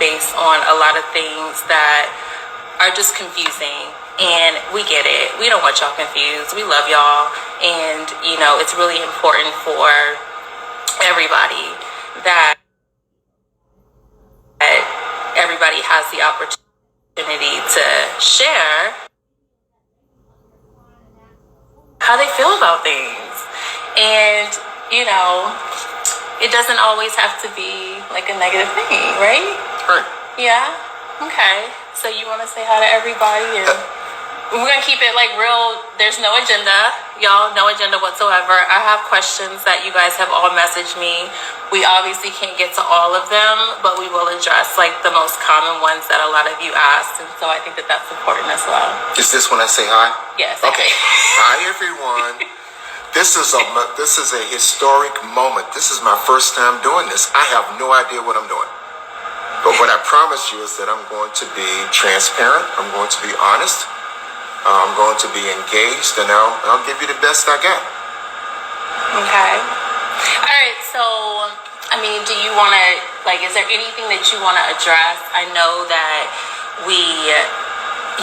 based on a lot of things that are just confusing. And we get it. We don't want y'all confused. We love y'all. And, it's really important for everybody that everybody has the opportunity to share how they feel about things. And, it doesn't always have to be like a negative thing, right? Right. Yeah? Okay. So you want to say hi to everybody? And we're going to keep it like real. There's no agenda, y'all. No agenda whatsoever. I have questions that you guys have all messaged me. We obviously can't get to all of them, but we will address like the most common ones that a lot of you asked. And so I think that that's important as well. Is this when I say hi? Yes. Okay. Hi, everyone. This is a historic moment. This is my first time doing this. I have no idea what I'm doing. But what I promise you is that I'm going to be transparent. I'm going to be honest. I'm going to be engaged, and I'll give you the best I got. Okay. All right. So, do you want to, is there anything that you want to address? I know that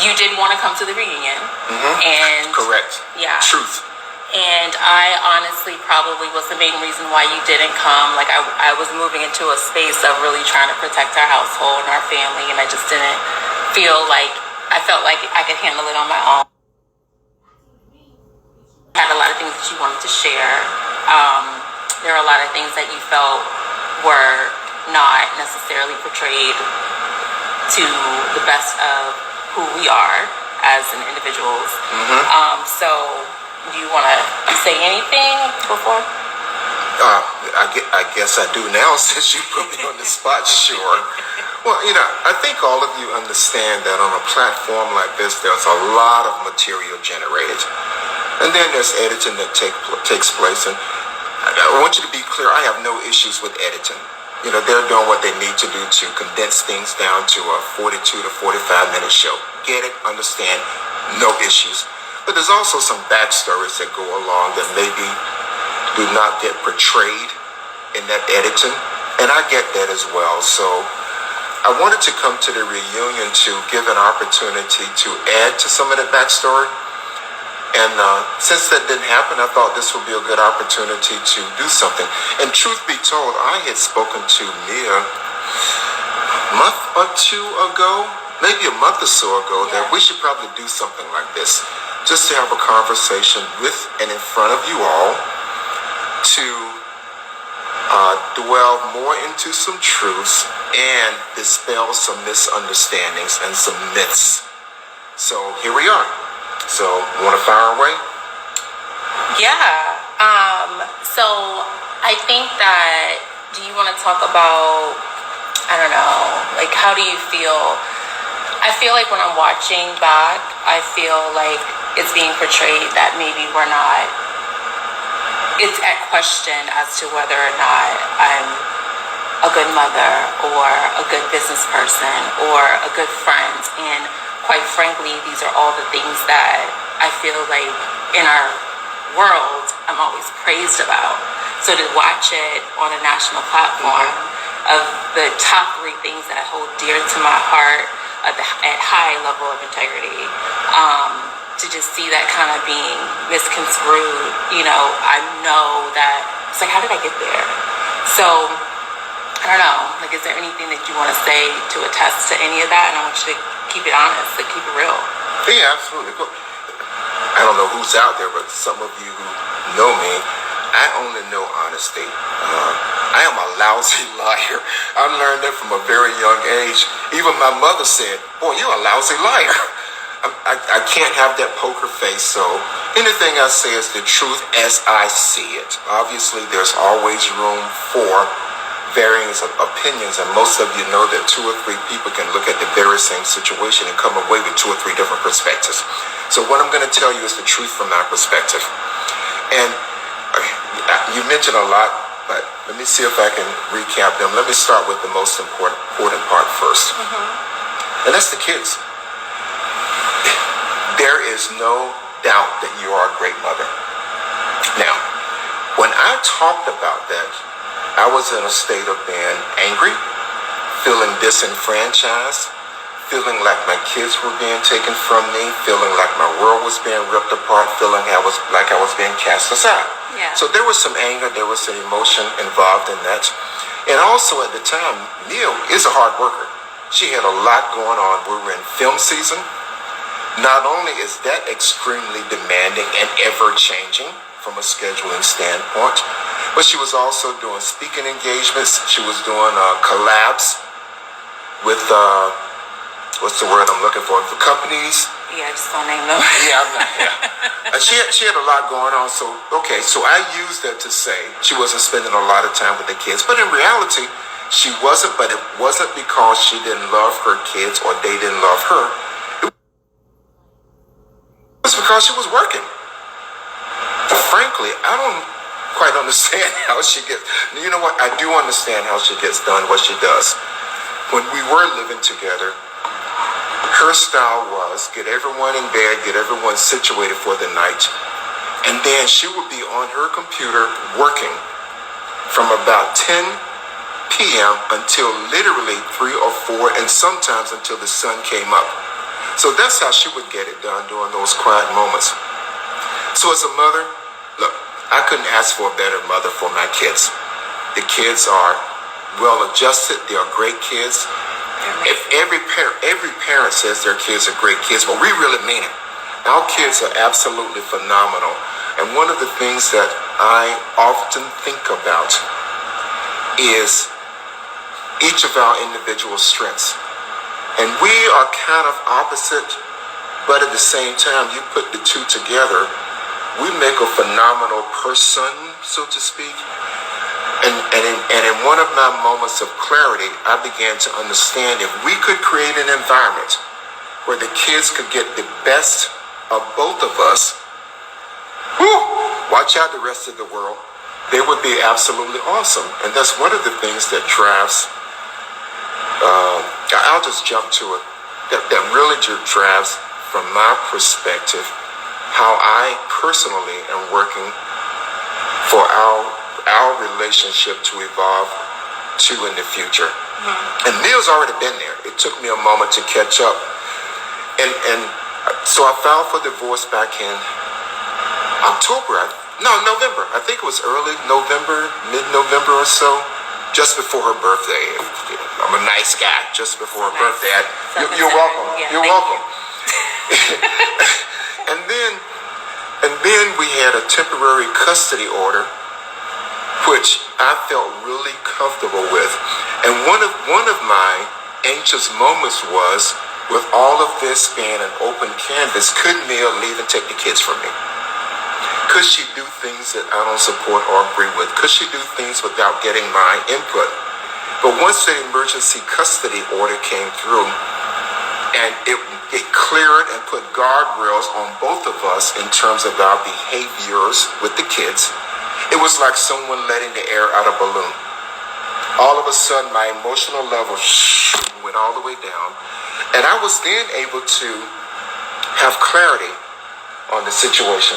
you did want to come to the reunion. Mm-hmm. And correct. Yeah. Truth. And I honestly probably was the main reason why you didn't come. Like I was moving into a space of really trying to protect our household and our family, and I just didn't feel like, I felt like I could handle it on my own. You had a lot of things that you wanted to share. There are a lot of things that you felt were not necessarily portrayed to the best of who we are as an individuals. Mm-hmm. So do you want to say anything before? I guess I do now since you put me on the spot, sure. Well, I think all of you understand that on a platform like this, there's a lot of material generated. And then there's editing that takes place. And I want you to be clear, I have no issues with editing. They're doing what they need to do to condense things down to a 42 to 45-minute show. Get it, understand, no issues. But there's also some backstories that go along that maybe do not get portrayed in that editing. And I get that as well. So I wanted to come to the reunion to give an opportunity to add to some of that backstory. And since that didn't happen, I thought this would be a good opportunity to do something. And truth be told, I had spoken to Mia a month or two ago, maybe a month or so ago, that we should probably do something like this. Just to have a conversation with and in front of you all to dwell more into some truths and dispel some misunderstandings and some myths. So here we are. So, want to fire away? Yeah. So I think that, do you want to talk about, I don't know, like how do you feel? I feel like when I'm watching back, I feel like it's being portrayed that maybe we're not, it's at question as to whether or not I'm a good mother or a good business person or a good friend. And quite frankly, these are all the things that I feel like in our world I'm always praised about. So to watch it on a national platform of the top 3 things that I hold dear to my heart at high level of integrity, to just see that kind of being misconstrued, I know that it's like, how did I get there? So I don't know, like, is there anything that you want to say to attest to any of that? And I want you to keep it honest, like keep it real. Yeah, absolutely. I don't know who's out there, but some of you who know me, I only know honesty. I am a lousy liar. I learned that from a very young age. Even my mother said, boy, you're a lousy liar. I can't have that poker face, so anything I say is the truth as I see it. Obviously, there's always room for varying opinions, and most of you know that 2 or 3 people can look at the very same situation and come away with 2 or 3 different perspectives. So what I'm going to tell you is the truth from my perspective. And you mentioned a lot, but let me see if I can recap them. Let me start with the most important part first. And that's the kids. There is no doubt that you are a great mother. Now, when I talked about that, I was in a state of being angry, feeling disenfranchised, feeling like my kids were being taken from me, feeling like my world was being ripped apart, feeling like I was being cast aside. Yeah. So there was some anger, there was some emotion involved in that. And also at the time, Neil is a hard worker. She had a lot going on. We were in film season. Not only is that extremely demanding and ever-changing from a scheduling standpoint, but she was also doing speaking engagements. She was doing collabs with, what's the word I'm looking for companies. Yeah, just don't name them. Yeah, I'm not. Yeah. She had a lot going on. So I used that to say she wasn't spending a lot of time with the kids. But in reality, she wasn't. But it wasn't because she didn't love her kids or they didn't love her. It was because she was working. Frankly, I don't quite understand how she gets. You know what? I do understand how she gets done what she does. When we were living together, her style was get everyone in bed, get everyone situated for the night, and then she would be on her computer working from about 10 p.m. until literally 3 or 4, and sometimes until the sun came up. So that's how she would get it done during those quiet moments. So as a mother, look, I couldn't ask for a better mother for my kids. The kids are well adjusted. They are great kids. If every parent says their kids are great kids, but we really mean it. Our kids are absolutely phenomenal. And one of the things that I often think about is each of our individual strengths. And we are kind of opposite, but at the same time, you put the two together, we make a phenomenal person, so to speak. And in one of my moments of clarity, I began to understand if we could create an environment where the kids could get the best of both of us, watch out the rest of the world, they would be absolutely awesome. And that's one of the things that drives, I'll just jump to it, that really drives, from my perspective, how I personally am working for our relationship to evolve to in the future. Mm-hmm. And Neil's already been there. It took me a moment to catch up. And so I filed for divorce back in November. I think it was early November, mid-November or so, just before her birthday. I'm a nice guy. Just before her birthday. You're welcome. Yeah, you're welcome. And then we had a temporary custody order, which I felt really comfortable with. And one of my anxious moments was, with all of this being an open canvas, could Mia leave and take the kids from me? Could she do things that I don't support or agree with? Could she do things without getting my input? But once the emergency custody order came through, and it cleared and put guardrails on both of us in terms of our behaviors with the kids, it was like someone letting the air out of a balloon. All of a sudden, my emotional level went all the way down. And I was then able to have clarity on the situation.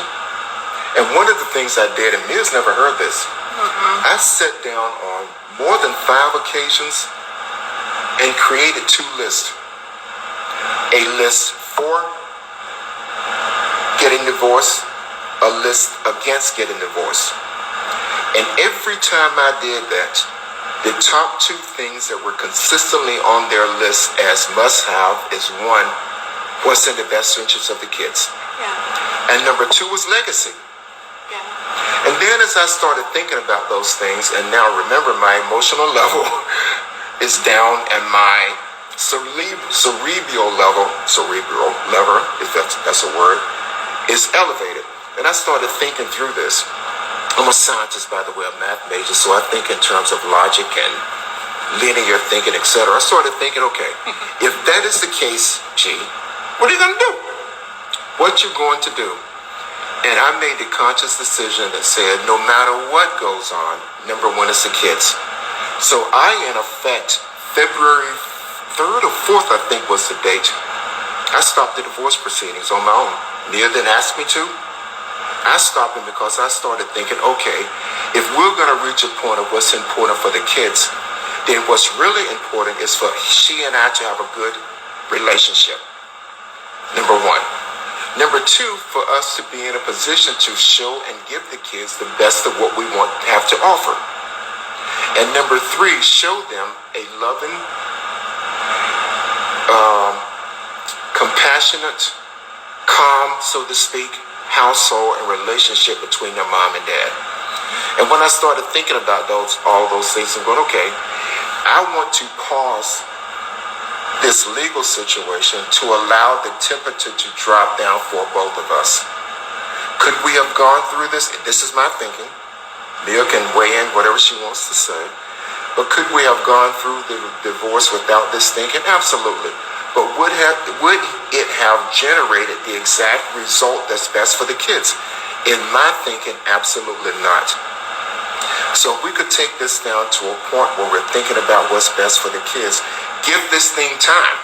And one of the things I did, and Mia's never heard this, I sat down on more than 5 occasions and created 2 lists. A list for getting divorced, a list against getting divorced. And every time I did that, the top 2 things that were consistently on their list as must-have is 1, what's in the best interest of the kids. Yeah. And number 2 was legacy. Yeah. And then as I started thinking about those things, and now remember my emotional level is down and my cerebral level, if that's a word, is elevated. And I started thinking through this. I'm a scientist, by the way, a math major, so I think in terms of logic and linear thinking, etc. I started thinking, okay, if that is the case, G, what are you going to do? What you going to do? And I made the conscious decision that said, no matter what goes on, number 1 is the kids. So I, in effect, February 3rd or 4th, I think was the date, I stopped the divorce proceedings on my own. Mia didn't ask me to. I stopped it because I started thinking, okay, if we're going to reach a point of what's important for the kids, then what's really important is for she and I to have a good relationship. Number one. Number two, for us to be in a position to show and give the kids the best of what we want to have to offer. And number three, show them a loving, compassionate, calm, so to speak, household and relationship between their mom and dad. And when I started thinking about all those things, I'm going, okay, I want to pause this legal situation to allow the temperature to drop down for both of us. Could we have gone through this? This is my thinking. Mia can weigh in whatever she wants to say. But could we have gone through the divorce without this thinking? Absolutely. But would it have generated the exact result that's best for the kids? In my thinking, absolutely not. So if we could take this down to a point where we're thinking about what's best for the kids, give this thing time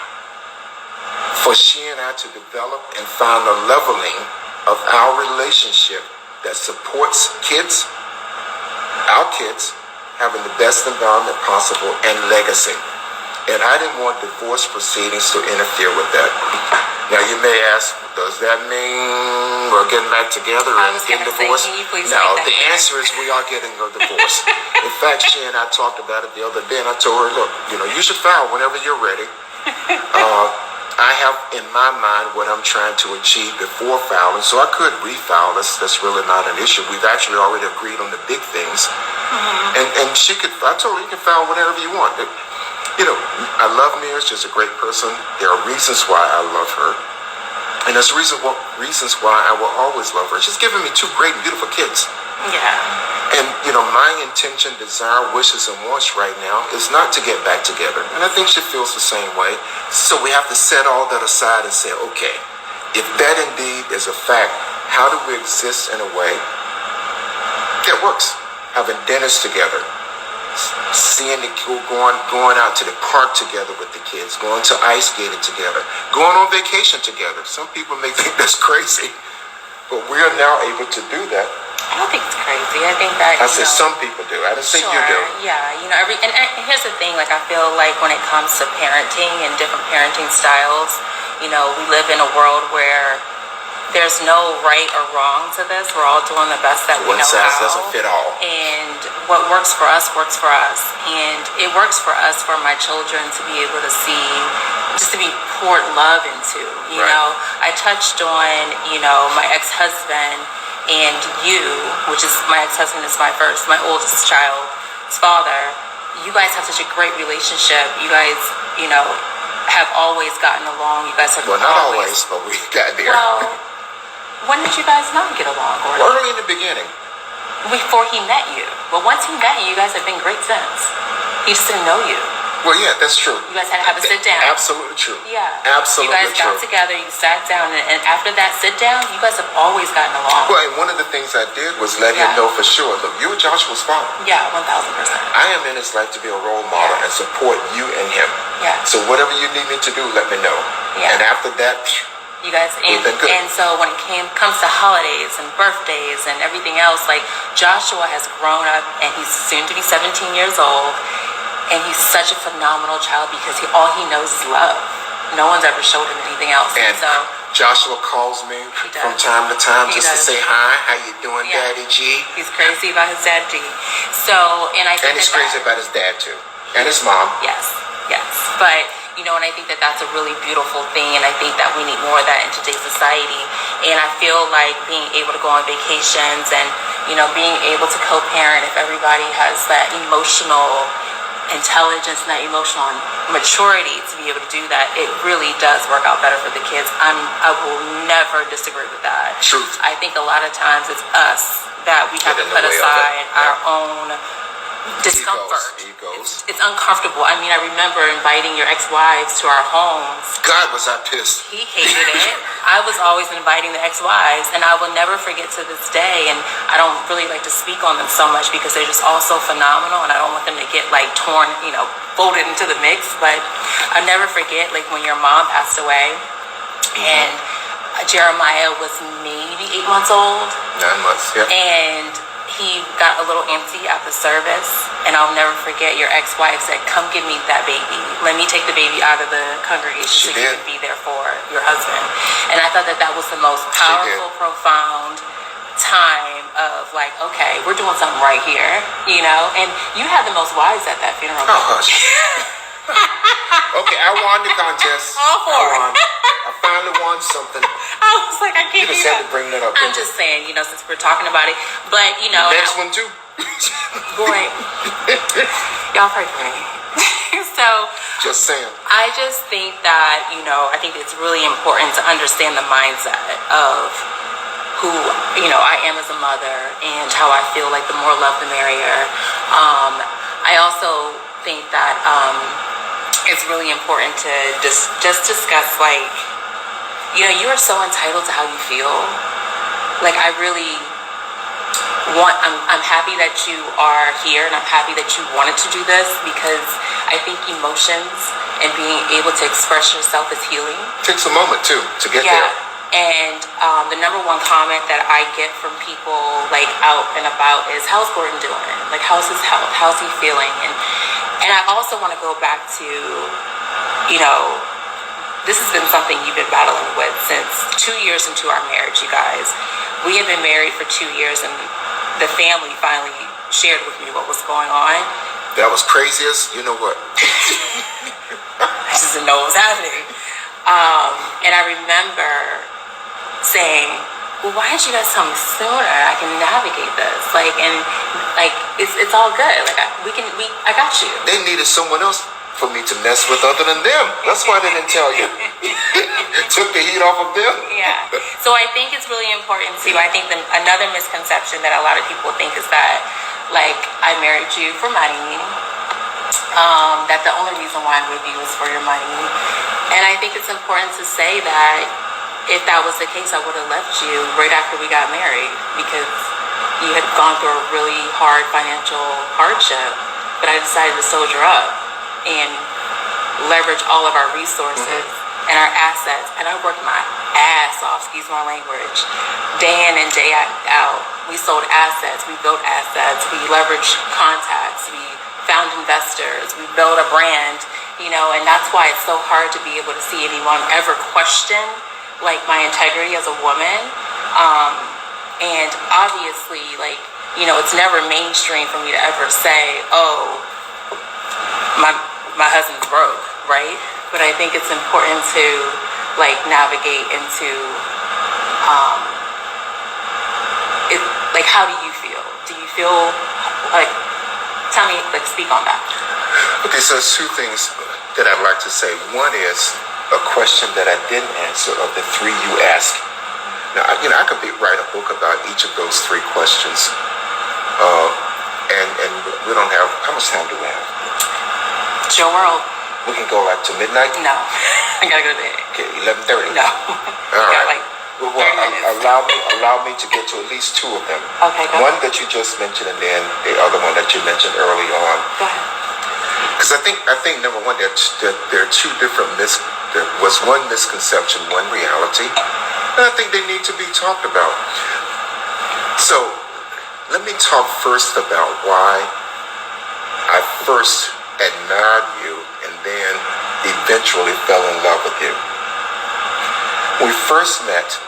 for she and I to develop and find a leveling of our relationship that supports our kids, having the best environment possible and legacy. And I didn't want divorce proceedings to interfere with that. Now you may ask, does that mean we're getting back together and getting divorced? No, the answer is we are getting a divorce. In fact, she and I talked about it the other day, and I told her, look, you should file whenever you're ready. I have in my mind what I'm trying to achieve before filing, so I could refile. That's really not an issue. We've actually already agreed on the big things. And I told her, you can file whatever you want. I love Mia. She's a great person. There are reasons why I love her. And there's reasons why I will always love her. She's given me two great and beautiful kids. Yeah. And, my intention, desire, wishes, and wants right now is not to get back together. And I think she feels the same way. So we have to set all that aside and say, okay, if that indeed is a fact, how do we exist in a way that works? Having dinners together, seeing going out to the park together with the kids, going to ice skating together, going on vacation together. Some people may think that's crazy, but we are now able to do that. I don't think it's crazy. I think that I said some people do. I didn't say you do. Yeah, and here's the thing. Like I feel like when it comes to parenting and different parenting styles, we live in a world where there's no right or wrong to this. We're all doing the best that we know how. One size doesn't fit all. And what works for us works for us. And it works for us for my children to be able to see, just to be poured love into. You know, I touched on, my ex-husband and you, which is my ex-husband is my oldest child's father. You guys have such a great relationship. You guys, have always gotten along. You guys have not always, but we got there. Well, when did you guys not get along? Early in the beginning. Before he met you. But once he met you, you guys have been great since. He just didn't know you. Well, yeah, that's true. You guys had to have a sit down. Absolutely true. Yeah. Absolutely true. You guys got together, you sat down, and after that sit down, you guys have always gotten along. Well, and one of the things I did was let him know for sure, look, you are Joshua's father. Yeah, 1,000%. I am in his life to be a role model and support you and him. Yeah. So whatever you need me to do, let me know. Yeah. And after that, you guys, and so when it comes to holidays and birthdays and everything else, like Joshua has grown up and he's soon to be 17 years old. And he's such a phenomenal child because all he knows is love. No one's ever showed him anything else. And so Joshua calls me from time to time to say hi. How you doing, Daddy G? He's crazy about his dad G. So, and he's crazy about his dad too, and his mom. Yes. But and I think that that's a really beautiful thing, and I think that we need more of that in today's society. And I feel like being able to go on vacations and being able to co-parent, if everybody has that emotional intelligence and that emotional maturity to be able to do that, it really does work out better for the kids. I will never disagree with that. Truth. I think a lot of times it's us that we have to put aside our own discomfort. Egos. It's uncomfortable. I mean, I remember inviting your ex-wives to our homes. God, was I pissed. He hated it. I was always inviting the ex-wives, and I will never forget to this day, and I don't really like to speak on them so much because they're just all so phenomenal, and I don't want them to get torn, folded into the mix. But I'll never forget when your mom passed away, and Jeremiah was maybe 8 months old. 9 months, yeah. And he got a little antsy at the service, and I'll never forget your ex-wife said, "Come give me that baby. Let me take the baby out of the congregation so you can be there for your husband." And I thought that that was the most powerful, profound time of like, okay, we're doing something right here, you know. And you had the most wives at that funeral. Oh, hush. Okay, I won the contest. All four. I won. I finally won something. I was like, I can't. You just had to bring that up. I'm just saying, you know, since we're talking about it, but you know, next one too. Boy, y'all pray for me. So, just saying. I just think that, you know, I think it's really important to understand the mindset of who, you know, I am as a mother and how I feel like the more love, the merrier. I also think that it's really important to just discuss, like, you know, you are so entitled to how you feel. Like, I really I'm happy that you are here, and I'm happy that you wanted to do this, because I think emotions and being able to express yourself is healing. Takes a moment too to get there. And the number one comment that I get from people like out and about is, "How's Gordon doing? Like, how's his health? How's he feeling?" And I also want to go back to, you know, this has been something you've been battling with since 2 years into our marriage, you guys. We had been married for 2 years, and the family finally shared with me what was going on. That was crazy as you know what. I just didn't know what was happening. And I remember saying, "Well, why didn't you guys tell me sooner? I can navigate this. Like, and like, it's all good. Like, I got you." They needed someone else for me to mess with other than them. That's why they didn't tell you. Took the heat off of them. Yeah. So I think it's really important too. I think another misconception that a lot of people think is that, like, I married you for money. That the only reason why I'm with you is for your money. And I think it's important to say that if that was the case, I would have left you right after we got married, because you had gone through a really hard financial hardship. But I decided to soldier up and leverage all of our resources and our assets. And I worked my ass off, excuse my language, day in and day out. We sold assets, we built assets, we leveraged contacts, we found investors, we built a brand, you know. And that's why it's so hard to be able to see anyone ever question, like, my integrity as a woman. And obviously, like, you know, it's never mainstream for me to ever say, "Oh, my husband's broke," right? But I think it's important to, like, navigate into it. Like, how do you feel? Do you feel like, tell me, like, speak on that. Okay, so there's two things that I'd like to say. One is a question that I didn't answer of the three you asked. Now, you know, I could write a book about each of those three questions. And we don't have, how much time do we have? It's your world. We can go like to midnight? No. I gotta go to bed. Okay, 11:30. No. All right. Got like well, 30 minutes. allow me to get to at least two of them. Okay, go One ahead. that you just mentioned, and then the other one that you mentioned early on. Go ahead. Because I think number one, there are two different there was one misconception, one reality, and I think they need to be talked about. So let me talk first about why I first admired you and then eventually fell in love with you. We first met,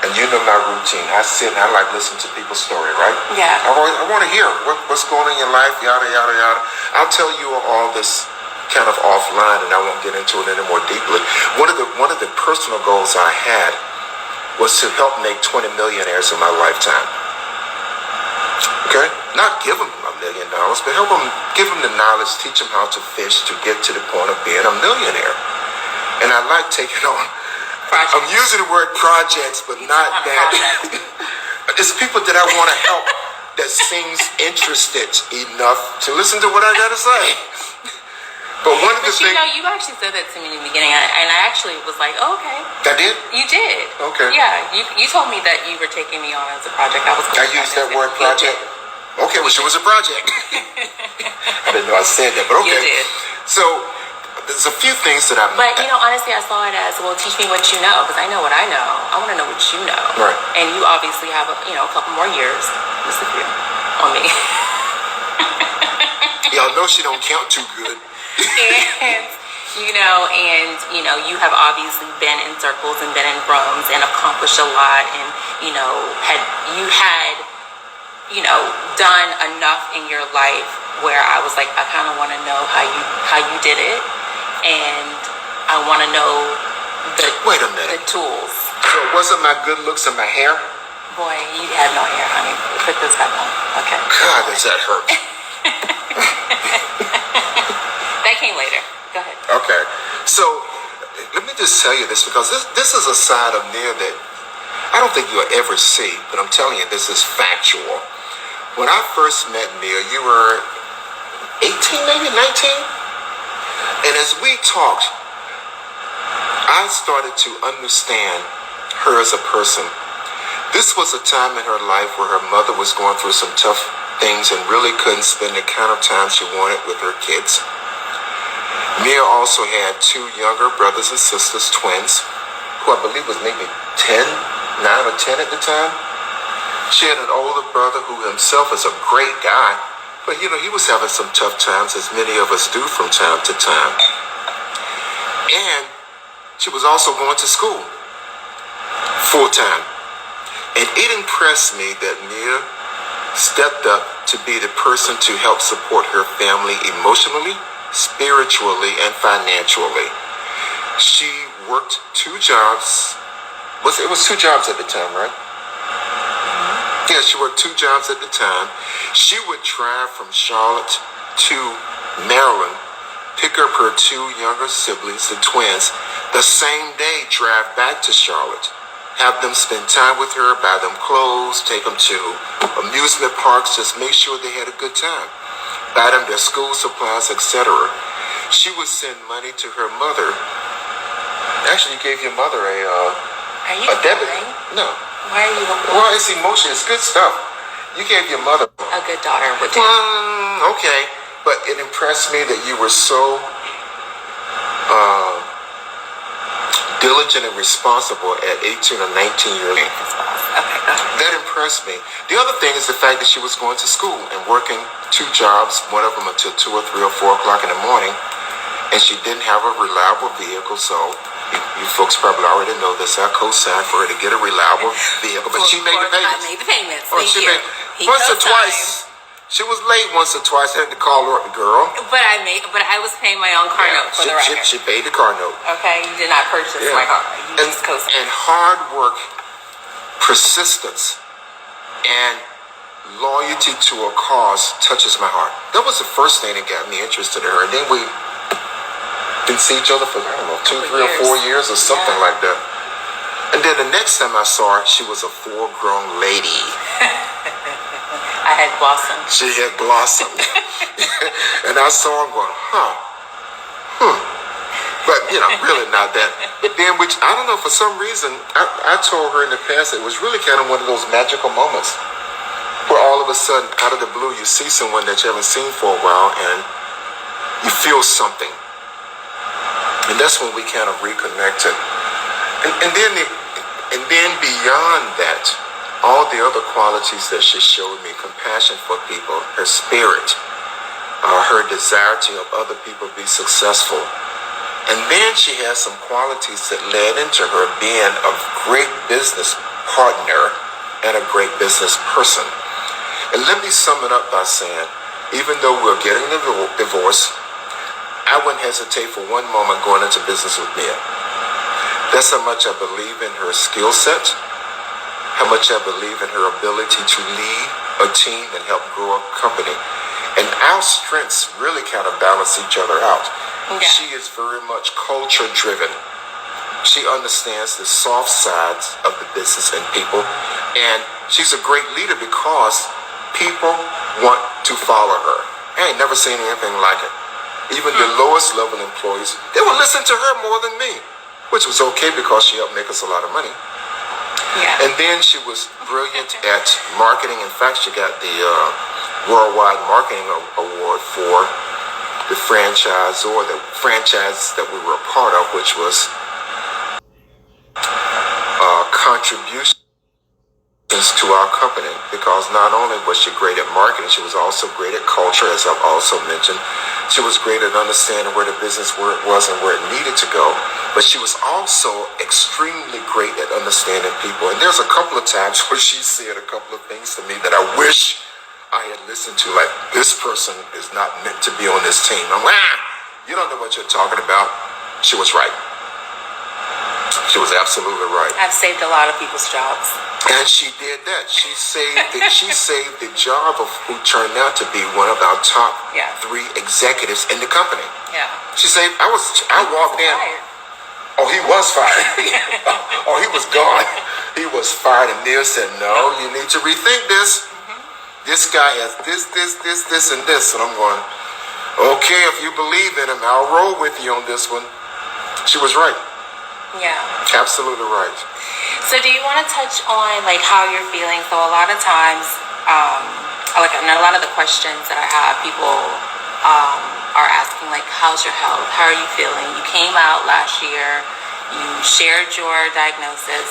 and you know my routine. I sit and I like listen to people's story, right? Yeah. I want to hear what's going on in your life, yada, yada, yada. I'll tell you all this kind of offline, and I won't get into it any more deeply. One of the personal goals I had was to help make 20 millionaires in my lifetime. Okay? Not give them $1 million, but help them, give them the knowledge, teach them how to fish to get to the point of being a millionaire. And I like taking on, Projects. I'm using the word projects, but not that. It's people that I want to help that seems interested enough to listen to what I got to say. But one of the But you things... know, you actually said that to me in the beginning, and I actually was like, oh, okay. I did? You did. Okay. Yeah, you told me that you were taking me on as a project. I used that word project? Okay, well, she was a project. I didn't know I said that, but okay. You did. So there's a few things that I'm. But honestly, I saw it as, well, teach me what you know, because I know what I know. I want to know what you know. Right. And you obviously have a couple more years, just a few, on me. Y'all know she don't count too good. and you have obviously been in circles and been in rooms and accomplished a lot, and had done enough in your life where I was like, I kind of want to know how you did it, and I want to know Wait a minute. the tools. So it wasn't my good looks and my hair? Boy, you have no hair, honey. Put this back on. Okay. God, does that hurt? That came later. Go ahead. Okay. So let me just tell you this, because this is a side of Nia that I don't think you'll ever see, but I'm telling you, this is factual. When I first met Nia, you were 18, maybe 19? And as we talked, I started to understand her as a person. This was a time in her life where her mother was going through some tough things and really couldn't spend the kind of time she wanted with her kids. Nia also had 2 younger brothers and sisters, twins, who I believe was maybe 9 or 10 at the time. She had an older brother who himself is a great guy, but he was having some tough times, as many of us do from time to time. And she was also going to school full time. And it impressed me that Nia stepped up to be the person to help support her family emotionally, spiritually, and financially. She worked 2 jobs. It was 2 jobs at the time, right? Yeah, she worked 2 jobs at the time. She would drive from Charlotte to Maryland, pick up her 2 younger siblings, the twins, the same day drive back to Charlotte, have them spend time with her, buy them clothes, take them to amusement parks, just make sure they had a good time, buy them their school supplies, etc. She would send money to her mother. Actually, you gave your mother a debit. No. Why are you? Well, it's emotion. It's good stuff. You gave your mother A good daughter would do. Okay, but it impressed me that you were so diligent and responsible at 18 or 19 years old. Okay. That impressed me. The other thing is the fact that she was going to school and working 2 jobs, one of them until 2 or 3 or 4 o'clock in the morning, and she didn't have a reliable vehicle, so you folks probably already know this. I co-signed for her to get a reliable vehicle, but she made the payments. I made the payments. Oh, she made once or twice. She was late once or twice. I had to call her up, girl. But I was paying my own car note for the record. She paid the car note. Okay, you did not purchase my car. You just co-signed. And hard work, persistence, and loyalty to a cause touches my heart. That was the first thing that got me interested in her. And then we didn't see each other for, I don't know, 2, 3, or 4 years or something like that. And then the next time I saw her, she was a full-grown lady. I had blossomed. She had blossomed. And I saw her going, But, really not that. But then, which, I don't know, for some reason, I told her in the past, it was really kind of one of those magical moments where all of a sudden, out of the blue, you see someone that you haven't seen for a while and you feel something. And that's when we kind of reconnected. And then beyond that, all the other qualities that she showed me, compassion for people, her spirit, her desire to help other people be successful. And then she has some qualities that led into her being a great business partner and a great business person. And let me sum it up by saying, even though we're getting a divorce, I wouldn't hesitate for one moment going into business with Nia. That's how much I believe in her skill set, how much I believe in her ability to lead a team and help grow a company. And our strengths really kind of balance each other out. Yeah. She is very much culture driven. She understands the soft sides of the business and people. And she's a great leader because people want to follow her. I ain't never seen anything like it. Even the lowest level employees, they would listen to her more than me, which was okay because she helped make us a lot of money. Yeah. And then she was brilliant at marketing. In fact, she got the Worldwide Marketing Award for the franchise or the franchise that we were a part of, which was contributions to our company, because not only was she great at marketing, she was also great at culture, as I've also mentioned. She was great at understanding where the business was and where it needed to go, but she was also extremely great at understanding people. And there's a couple of times where she said a couple of things to me that I wish I had listened to, like, this person is not meant to be on this team. I'm like, you don't know what you're talking about. She was right. She was absolutely right. I've saved a lot of people's jobs. And she did that. She saved the job of who turned out to be one of our top 3 executives in the company. Yeah. She saved. I walked in. Fired. Oh, he was fired. Oh, he was gone. He was fired. And Neil said, "No, you need to rethink this. This guy has this, and this." And I'm going, "Okay, if you believe in him, I'll roll with you on this one." She was right. Yeah. Absolutely right. So do you want to touch on like how you're feeling? So a lot of times, like I know a lot of the questions that I have, people are asking like, how's your health? How are you feeling? You came out last year, you shared your diagnosis.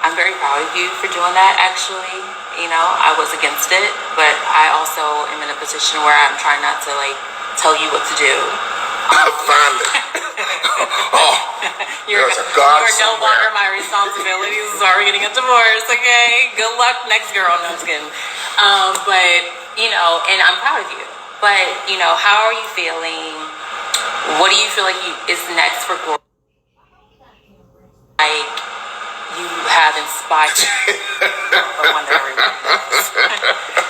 I'm very proud of you for doing that, actually. You know, I was against it, but I also am in a position where I'm trying not to like tell you what to do. Finally. You're no longer my responsibility. Sorry, we're getting a divorce, okay? Good luck, next girl. No, I'm just kidding. But, you know, and I'm proud of you. But, you know, how are you feeling? What do you feel like is next for Gloria? Like, you have inspired for one that everyone knows.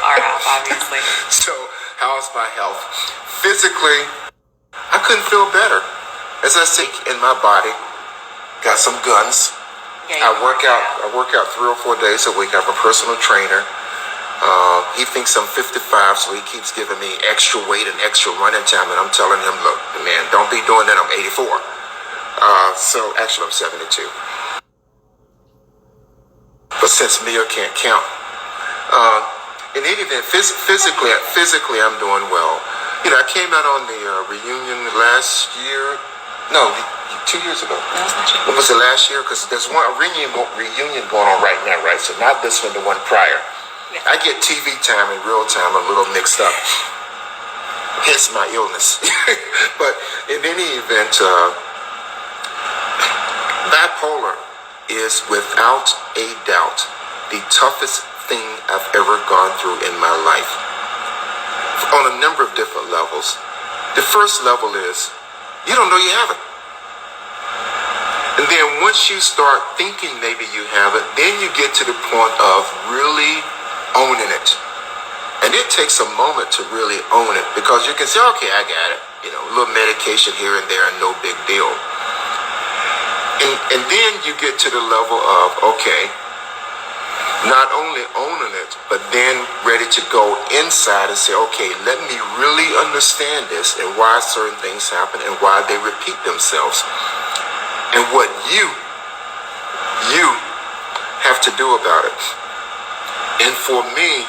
Our health, obviously. So, how's my health? Physically, I couldn't feel better. As I say, in my body, got some guns. Yeah, I work out 3 or 4 days a week. I have a personal trainer. He thinks I'm 55, so he keeps giving me extra weight and extra running time. And I'm telling him, look, man, don't be doing that. I'm 84. So actually, I'm 72. But since Mia can't count, in any event, physically, I'm doing well. You know, I came out on the reunion last year. No, 2 years ago. No, it's not true. What was it, last year? Because there's a reunion going on right now, right? So not this one, the one prior. Yeah. I get TV time and real time a little mixed up. Hence my illness. But in any event, bipolar is without a doubt the toughest thing I've ever gone through in my life. On a number of different levels. The first level is, you don't know you have it. And then once you start thinking maybe you have it, then you get to the point of really owning it. And it takes a moment to really own it, because you can say, okay, I got it. You know, a little medication here and there, and no big deal. And then you get to the level of, okay, not only owning it, but then ready to go inside and say, okay, let me really understand this and why certain things happen and why they repeat themselves. And what you have to do about it. And for me,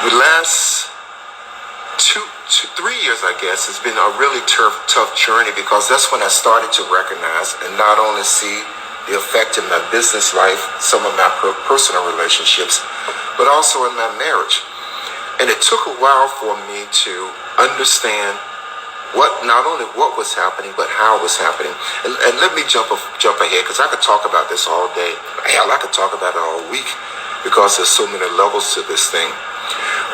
the last 3 years, I guess, has been a really tough journey, because that's when I started to recognize and not only see the effect in my business life, some of my personal relationships, but also in my marriage. And it took a while for me to understand not only what was happening, but how it was happening. And let me jump ahead, because I could talk about this all day. Hell, I could talk about it all week, because there's so many levels to this thing.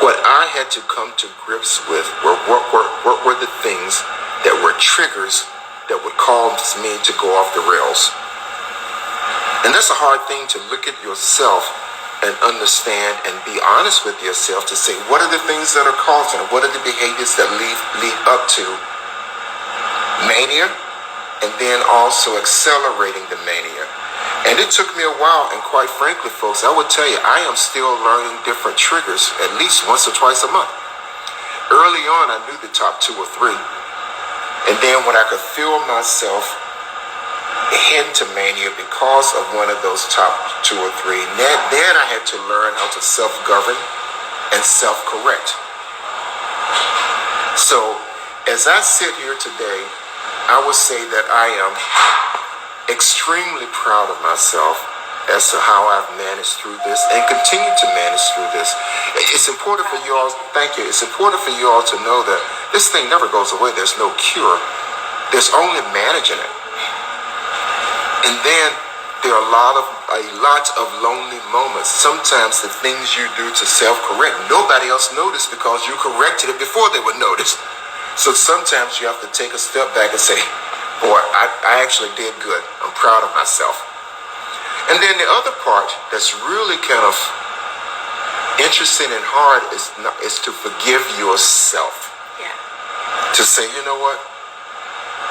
What I had to come to grips with were what were the things that were triggers that would cause me to go off the rails. And that's a hard thing to look at yourself and understand and be honest with yourself to say, what are the things that are causing it? What are the behaviors that lead up to mania, and then also accelerating the mania? And it took me a while, and quite frankly, folks, I would tell you, I am still learning different triggers at least once or twice a month. Early on, I knew the top 2 or 3. And then when I could feel myself head to mania because of one of those top 2 or 3, then I had to learn how to self-govern and self-correct. as I sit here today, I would say that I am extremely proud of myself as to how I've managed through this and continue to manage through this. It's important for you all, thank you, it's important for you all to know that this thing never goes away. There's no cure. There's only managing it. And then there are a lot of lonely moments. Sometimes the things you do to self-correct, nobody else noticed because you corrected it before they would notice. So sometimes you have to take a step back and say, boy, I actually did good. I'm proud of myself. And then the other part that's really kind of interesting and hard is to forgive yourself. Yeah. To say, you know what?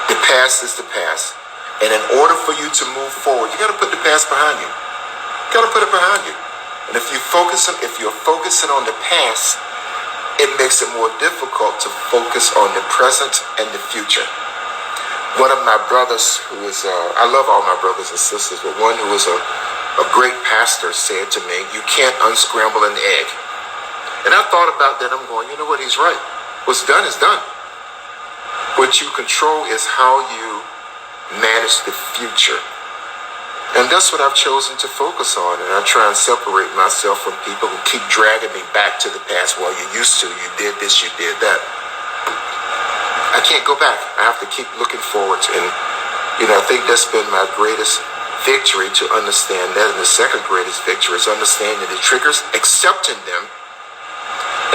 The past is the past. And in order for you to move forward, you got to put the past behind you. You got to put it behind you. And if you're focusing on the past, it makes it more difficult to focus on the present and the future. One of my brothers who is, I love all my brothers and sisters, but one who is a great pastor said to me, you can't unscramble an egg. And I thought about that. I'm going, you know what? He's right. What's done is done. What you control is how you manage the future. And that's what I've chosen to focus on. And I try and separate myself from people who keep dragging me back to the past. Well, you used to, you did this, you did that. I can't go back. I have to keep looking forward. And, I think that's been my greatest victory, to understand that. And the second greatest victory is understanding the triggers, accepting them,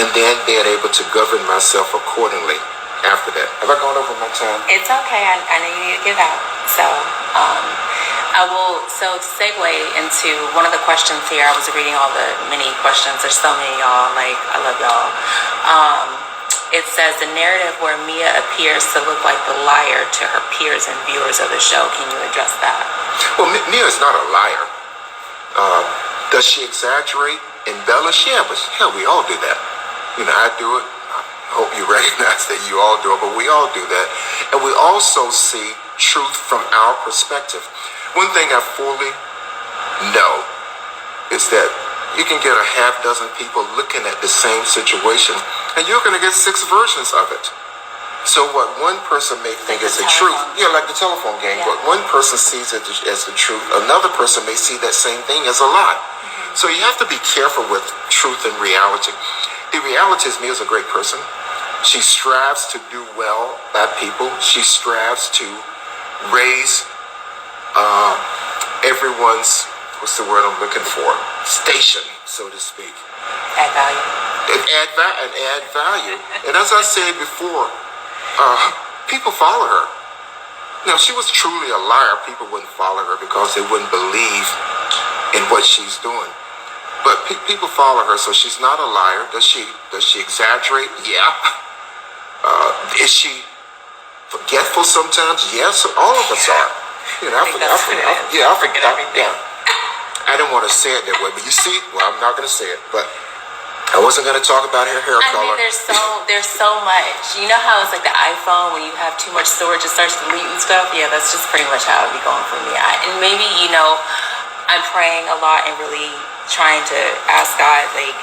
and then being able to govern myself accordingly after that. Have I gone over my time? It's okay. I know you need to get out. So, so to segue into one of the questions here, I was reading all the many questions. There's so many, y'all. Like, I love y'all. It says the narrative where Mia appears to look like the liar to her peers and viewers of the show. Can you address that? Well, Mia is not a liar. Does she exaggerate, embellish? Yeah, but hell, we all do that. I do it. I hope you recognize that you all do it, but we all do that. And we also see truth from our perspective. One thing I fully know is that you can get a half dozen people looking at the same situation, and you're going to get 6 versions of it. So what one person may think is the truth, like the telephone game, what one person sees it as the truth, another person may see that same thing as a lie. Mm-hmm. So you have to be careful with truth and reality. The reality is Mia's a great person. She strives to do well by people. She strives to raise everyone's, what's the word I'm looking for? Station, so to speak. Add value. Add value. And as I said before, people follow her. Now, if she was truly a liar, people wouldn't follow her because they wouldn't believe in what she's doing. But people follow her, so she's not a liar. Does she exaggerate? Yeah. Is she forgetful sometimes? Yes. All of us are. I forget everything. Yeah. I didn't want to say it that way, but you see, well, I'm not going to say it, but I wasn't going to talk about her hair color. I mean, there's so much. You know how it's like the iPhone, when you have too much storage, it starts deleting stuff? Yeah, that's just pretty much how it be going for me. And maybe, I'm praying a lot and really trying to ask God, like,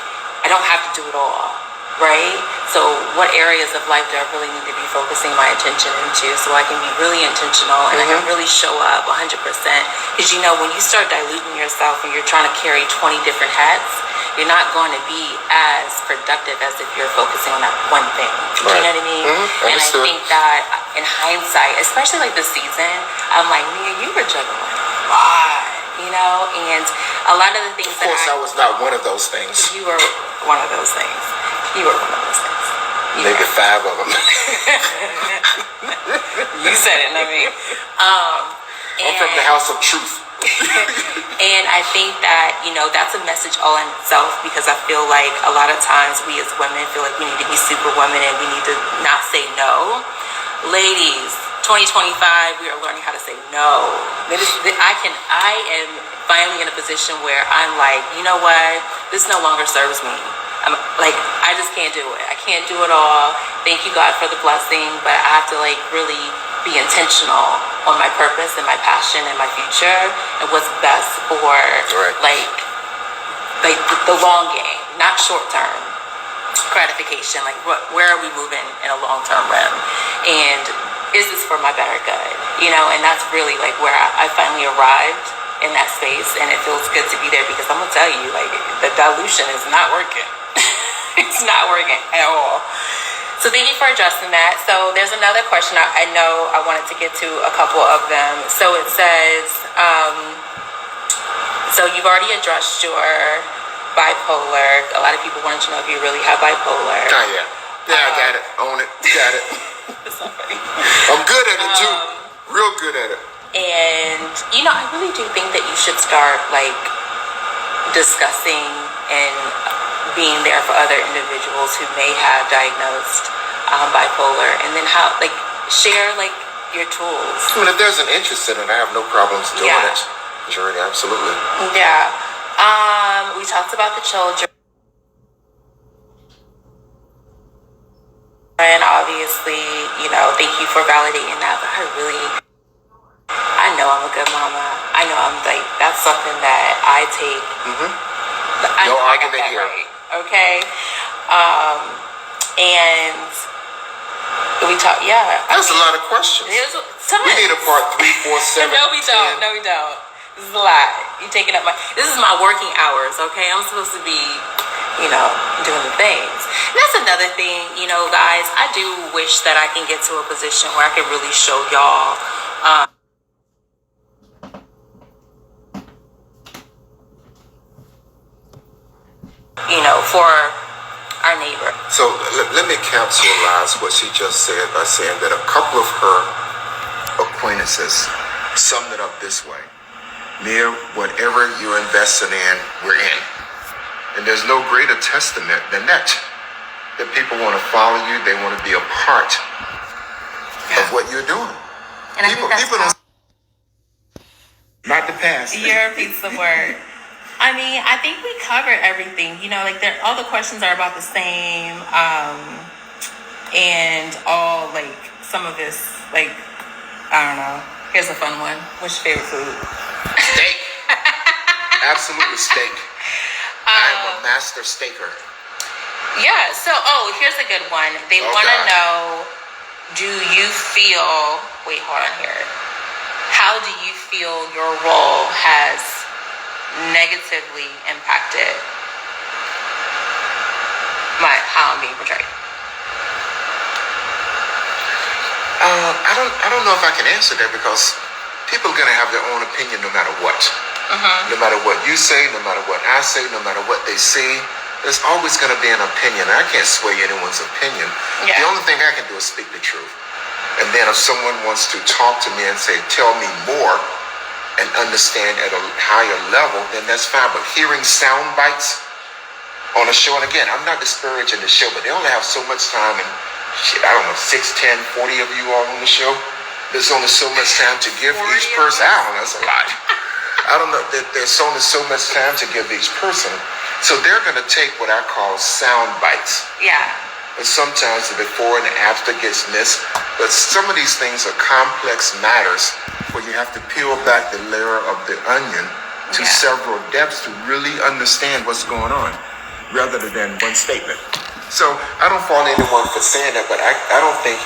I don't have to do it all, right? So what areas of life do I really need to be focusing my attention into so I can be really intentional and I can really show up 100%? Because, when you start diluting yourself and you're trying to carry 20 different hats, you're not going to be as productive as if you're focusing on that one thing. Do you know what I mean? Mm-hmm. And I think that in hindsight, especially like this season, I'm like, Mia, you were juggling a lot, and a lot of the things that I was not one of those things. You were one of those things. You were one of those things. Maybe 5 of them. You said it, not me. I'm from the house of truth. And I think that, that's a message all in itself, because I feel like a lot of times we as women feel like we need to be superwomen and we need to not say no. Ladies, 2025, we are learning how to say no. I am finally in a position where I'm like, you know what? This no longer serves me. I'm like, I just can't do it. I can't do it all. Thank you, God, for the blessing, but I have to really be intentional on my purpose and my passion and my future and what's best for like the long game, not short term. gratification. Like, where are we moving in a long-term realm? And is this for my better good? You know, and that's really like where I finally arrived in that space, and it feels good to be there because I'm gonna tell you, like, the dilution is not working. It's not working at all. So thank you for addressing that. So there's another question I know I wanted to get to a couple of them. So it says, so you've already addressed your bipolar. A lot of people wanted to know if you really have bipolar. Oh, yeah. Yeah, I got it. Own it. Got it. That's not funny. I'm good at it, too. Real good at it. And, you know, I really do think that you should start, like, discussing and being there for other individuals who may have diagnosed bipolar, and then how, like, share, like, your tools. I mean, if there's an interest in it, I have no problems doing Yeah. it. Sure, absolutely. Yeah. We talked about the children. And obviously, you know, thank you for validating that. But I know I'm a good mama. I know I'm like, that's something that I take. I No know I got argument that here. right. Okay. And we talk, yeah. That's a lot of questions. There's We need a part 3, 4, 7. No, we don't. 10. No, we don't. This is a lot. You taking up this is my working hours, okay? I'm supposed to be, you know, doing the things. And that's another thing, you know, guys. I do wish that I can get to a position where I can really show y'all, you know, for our neighbor. So let me capsulize what she just said by saying that a couple of her acquaintances summed it up this way. Near whatever you're investing in, we're in. And there's no greater testament than that. That people want to follow you, they want to be a part of what you're doing. And I think that's People don't, not the past. your piece of work. I mean, I think we covered everything. You know, like all the questions are about the same, and all like some of this, like, I don't know. Here's a fun one. What's your favorite food? Steak. Absolutely steak. I'm a master staker. Yeah. So, here's a good one. They Oh, want to God. know: do you feel? Wait, hold on here. How do you feel your role has negatively impacted how I'm being portrayed? I don't know if I can answer that because people are going to have their own opinion no matter what. No matter what you say, no matter what I say, no matter what they see, there's always going to be an opinion. I can't sway anyone's opinion. Yeah. The only thing I can do is speak the truth. And then if someone wants to talk to me and say, tell me more and understand at a higher level, then that's fine. But hearing sound bites on a show, and again, I'm not disparaging the show, but they only have so much time, and shit, I don't know, 6, 10, 40 of you all on the show. There's only so much time to give 40 each of person. us? I don't know, that's a lot. I don't know, there's only so much time to give each person. So they're going to take what I call sound bites. Yeah. And sometimes the before and the after gets missed. But some of these things are complex matters where you have to peel back the layer of the onion to Yeah. several depths to really understand what's going on, rather than one statement. So I don't fault anyone for saying that, but I don't think,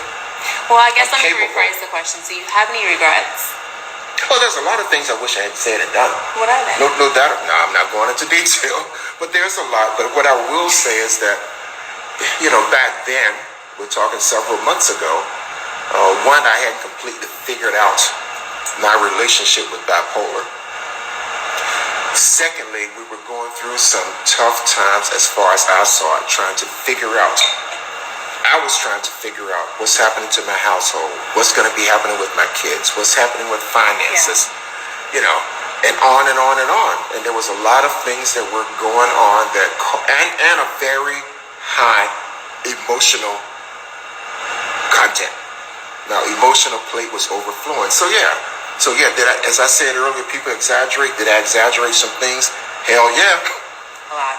Well, I guess let me Capable. rephrase the question. So, you have any regrets? well, there's a lot of things I wish I had said and done. What are they? No doubt. No, I'm not going into detail, but there's a lot. But what I will say is that, you know, back then, we're talking several months ago, one, I hadn't completely figured out my relationship with bipolar. Secondly, we were going through some tough times as far as I saw it, I was trying to figure out what's happening to my household, what's going to be happening with my kids, what's happening with finances, you know, and on and on and on. And there was a lot of things that were going on that, and a very high emotional content. Now, emotional plate was overflowing. So yeah, as I said earlier, people exaggerate. Did I exaggerate some things? Hell yeah. A lot.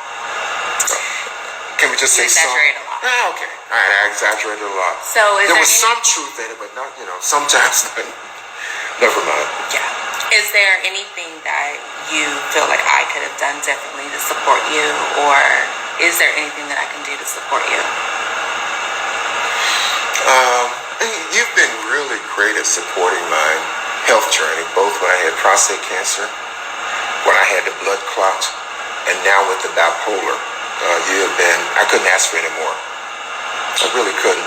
Can we just You say some? exaggerate a lot. Okay. All right, I exaggerated a lot. So, is there there was any- some truth in it, but not, you know, sometimes. Never mind. Yeah. Is there anything that you feel like I could have done differently to support you, or is there anything that I can do to support you? You've been really great at supporting my health journey, both when I had prostate cancer, when I had the blood clot, and now with the bipolar. I couldn't ask for any more. I really couldn't.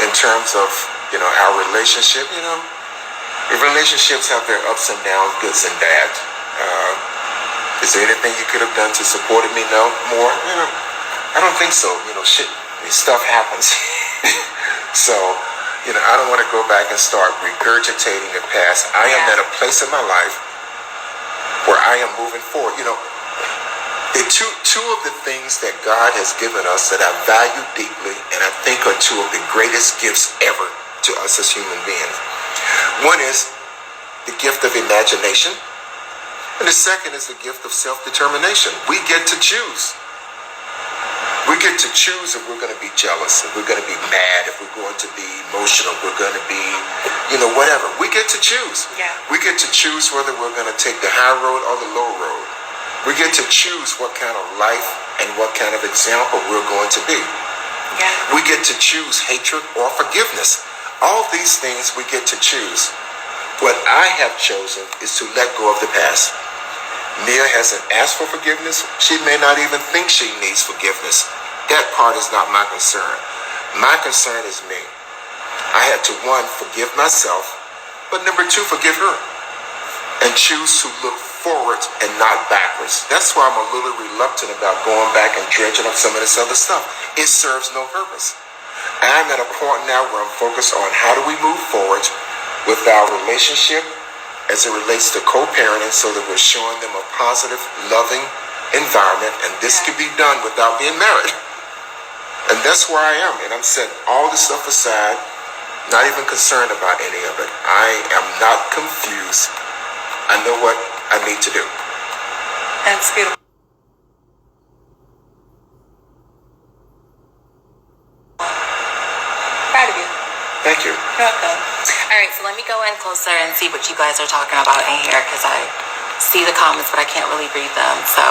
In terms of, our relationship, relationships have their ups and downs, goods and bad. Is there anything you could have done to support me? No, more? I don't think so. Stuff happens. So, I don't want to go back and start regurgitating the past. I am at a place in my life where I am moving forward. The two of the things that God has given us that I value deeply and I think are two of the greatest gifts ever to us as human beings. One is the gift of imagination, and the second is the gift of self-determination. We get to choose. We get to choose if we're going to be jealous, if we're going to be mad, if we're going to be emotional, if we're going to be, whatever. We get to choose. Yeah. We get to choose whether we're going to take the high road or the low road. We get to choose what kind of life and what kind of example we're going to be. Yeah. We get to choose hatred or forgiveness. All these things we get to choose. What I have chosen is to let go of the past. Mia hasn't asked for forgiveness. She may not even think she needs forgiveness. That part is not my concern. My concern is me. I had to, one, forgive myself, but number two, forgive her. And choose to look forward and not backwards. That's why I'm a little reluctant about going back and dredging up some of this other stuff. It serves no purpose. I'm at a point now where I'm focused on how do we move forward with our relationship as it relates to co-parenting so that we're showing them a positive, loving environment, and this can be done without being married. And that's where I am, and I'm setting all this stuff aside, not even concerned about any of it. I am not confused. I know what I need to do. That's beautiful. Proud of you. Thank you. You're welcome. All right, so let me go in closer and see what you guys are talking about in here because I see the comments, but I can't really read them. So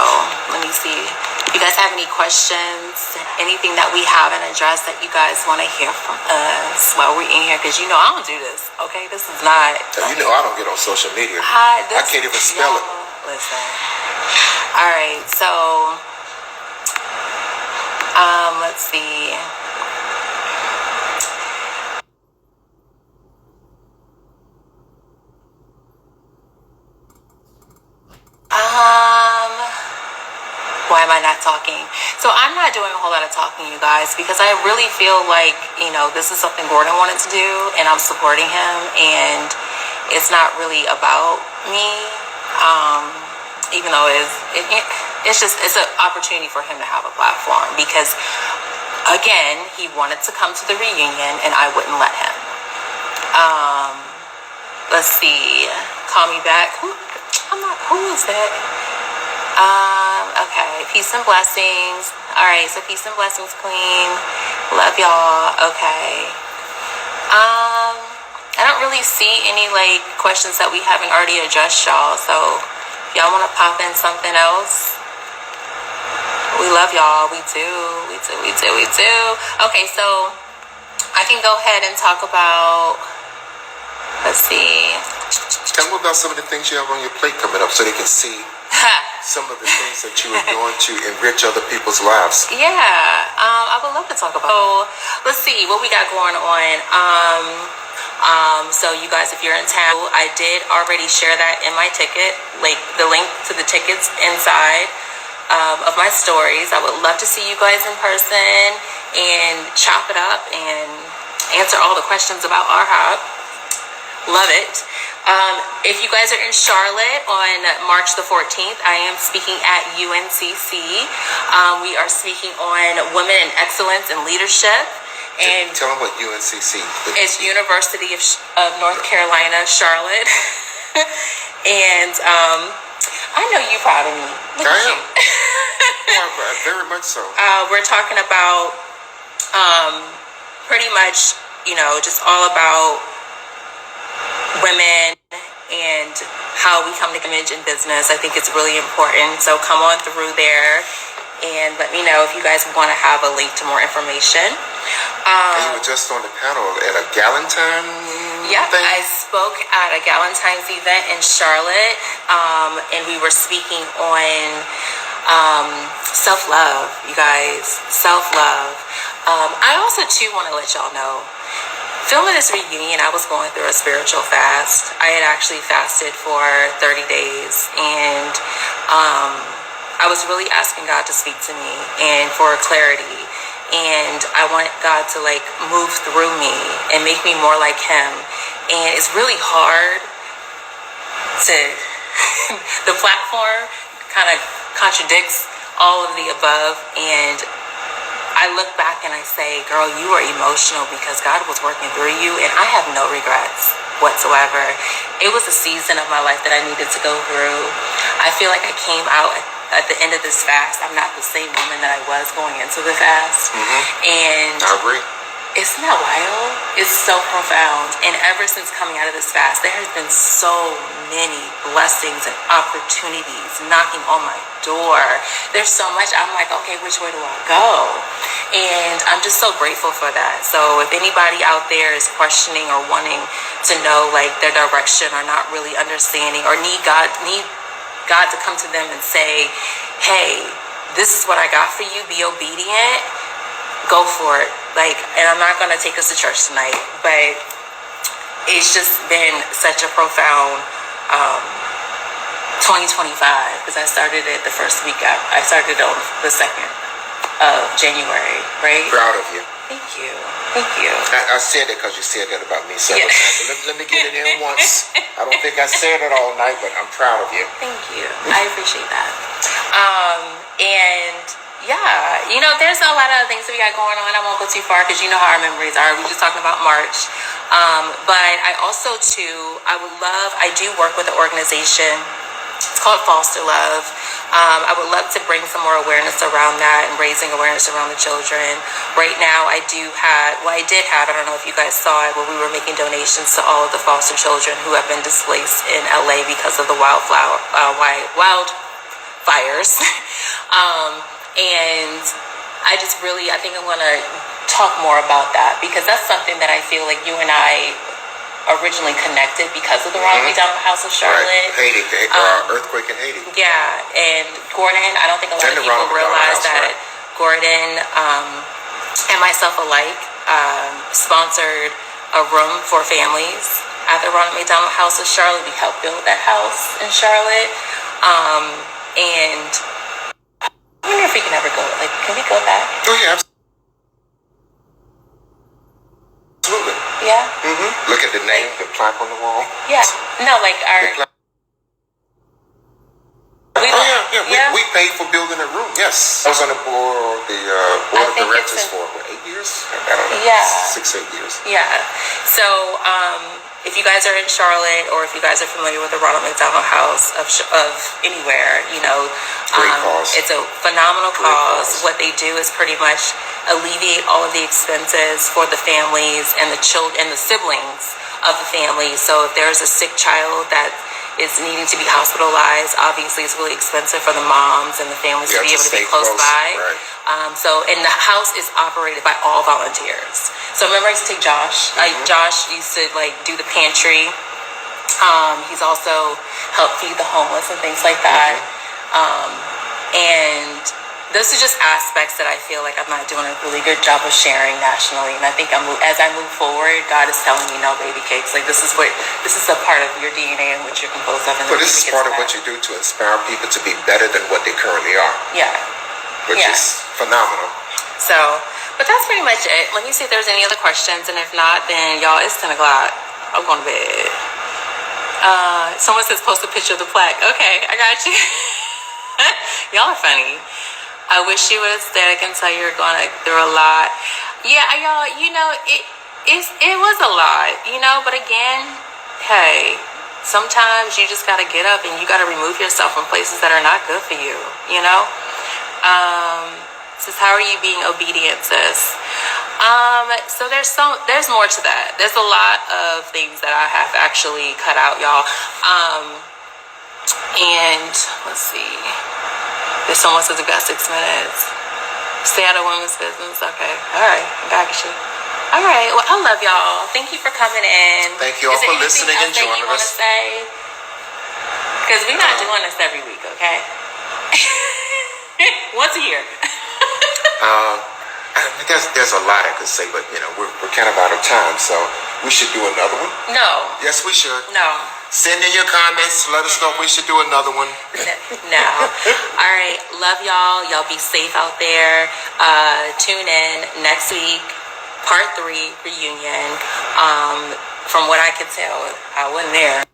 let me see. If you guys have any questions, anything that we haven't addressed that you guys want to hear from us while we're in here, because I don't do this, okay? This is not... I don't get on social media. I can't even spell it. Listen. All right, so... let's see... Why am I not talking? So I'm not doing a whole lot of talking, you guys, because I really feel like, this is something Gordon wanted to do, and I'm supporting him, and it's not really about me, even though it's an opportunity for him to have a platform, because, again, he wanted to come to the reunion, and I wouldn't let him. Let's see. Call me back. Who is that? Okay, peace and blessings. All right, so peace and blessings, Queen. Love y'all. Okay. I don't really see any questions that we haven't already addressed, y'all. So if y'all want to pop in something else, we love y'all. We do. Okay, so I can go ahead and talk about. Let's see. Tell me about some of the things you have on your plate coming up so they can see some of the things that you are doing to enrich other people's lives. Yeah, I would love to talk about. So let's see what we got going on. So you guys, if you're in town, I did already share that in my ticket, the link to the tickets inside of my stories. I would love to see you guys in person and chop it up and answer all the questions about RHOP. Love it. If you guys are in Charlotte on March the 14th, I am speaking at UNCC. We are speaking on Women in Excellence and Leadership. And tell them what UNCC is. It's University of North Carolina, Charlotte. And I know you're proud of me. Look at you. Very much so. We're talking about pretty much, just all about women and how we come to image in business. I think it's really important. So come on through there and let me know if you guys want to have a link to more information. And you were just on the panel at a Galentine Yeah, thing? I spoke at a Galentine's event in Charlotte, and we were speaking on self-love, you guys. Self-love. I also, too, want to let y'all know, filming this reunion, I was going through a spiritual fast. I had actually fasted for 30 days, and I was really asking God to speak to me and for clarity. And I want God to like move through me and make me more like Him. And it's really hard to, the platform kind of contradicts all of the above. And I look back and I say, girl, you are emotional because God was working through you, and I have no regrets whatsoever. It was a season of my life that I needed to go through. I feel like I came out at the end of this fast. I'm not the same woman that I was going into the fast. And I agree. isn't that wild? It's so profound. And ever since coming out of this fast, there has been so many blessings and opportunities knocking on my door. There's so much. I'm like, okay, which way do I go? And I'm just so grateful for that. So if anybody out there is questioning or wanting to know like their direction or not really understanding or need God to come to them and say, hey, this is what I got for you, be obedient, go for it. Like, and I'm not going to take us to church tonight, but it's just been such a profound 2025 because I started it the first week. I started it on the 2nd of January, right? Proud of you. Thank you. Thank you. I said it because you said that about me several Yeah. times. Let me get it in once. I don't think I said it all night, but I'm proud of you. Thank you. I appreciate that. And yeah, you know, there's a lot of things that we got going on. I won't go too far because you know how our memories are. We just talking about March. But I also too, I do work with an organization. It's called Foster Love. I would love to bring some more awareness around that and raising awareness around the children. Right now, I did have, I don't know if you guys saw it, where we were making donations to all of the foster children who have been displaced in LA because of the wildfires. And I think I'm going to talk more about that because that's something that I feel like you and I originally connected because of the Ronald McDonald House of Charlotte. Right. Haiti, the earthquake in Haiti. Yeah, and Gordon, I don't think a lot of people realize that Gordon and myself alike sponsored a room for families at the Ronald McDonald House of Charlotte. We helped build that house in Charlotte. And I wonder if we can ever go, like, can we go back? Oh, yeah, absolutely. Yeah? Look at the name, the plaque on the wall. Yeah. No, like our... We paid for building a room. Yes, I was on the board of directors for 8 years. I don't know. Yeah. 6, 8 years. Yeah. So, if you guys are in Charlotte, or if you guys are familiar with the Ronald McDonald House of anywhere, you know, it's a phenomenal cause. What they do is pretty much alleviate all of the expenses for the families and the children and the siblings of the family. So if there's a sick child that is needing to be hospitalized, obviously it's really expensive for the moms and the families to be able to be close by. Right. And the house is operated by all volunteers. So remember, I used to take Josh. Josh used to do the pantry. He's also helped feed the homeless and things like that. And those are just aspects that I feel like I'm not doing a really good job of sharing nationally. And I think as I move forward, God is telling me, no, baby cakes. Like this is a part of your DNA and what you're composed of. And but this is part of what you do to inspire people to be better than what they currently are. Yeah. Which is phenomenal. So, but that's pretty much it. Let me see if there's any other questions. And if not, then y'all, it's 10 o'clock. I'm going to bed. Someone says post a picture of the plaque. Okay, I got you. Y'all are funny. I wish you would have stayed. I can tell you're going through a lot. Yeah, y'all, you know, it was a lot, you know, but again, hey, sometimes you just got to get up and you got to remove yourself from places that are not good for you, you know? Says, how are you being obedient, sis? So there's more to that. There's a lot of things that I have actually cut out, y'all. And let's see. If someone says we've got 6 minutes, stay out of women's business. Okay. All right. I got you. All right. Well, I love y'all. Thank you for coming in. Thank you all for listening and joining us. Because we're not doing this every week, okay? Once a year. There's a lot I could say, but we're kind of out of time, so we should do another one. No. Yes, we should. No. Send in your comments. Let us know if we should do another one. No. All right. Love y'all. Y'all be safe out there. Tune in next week. Part 3 reunion. From what I could tell, I wasn't there.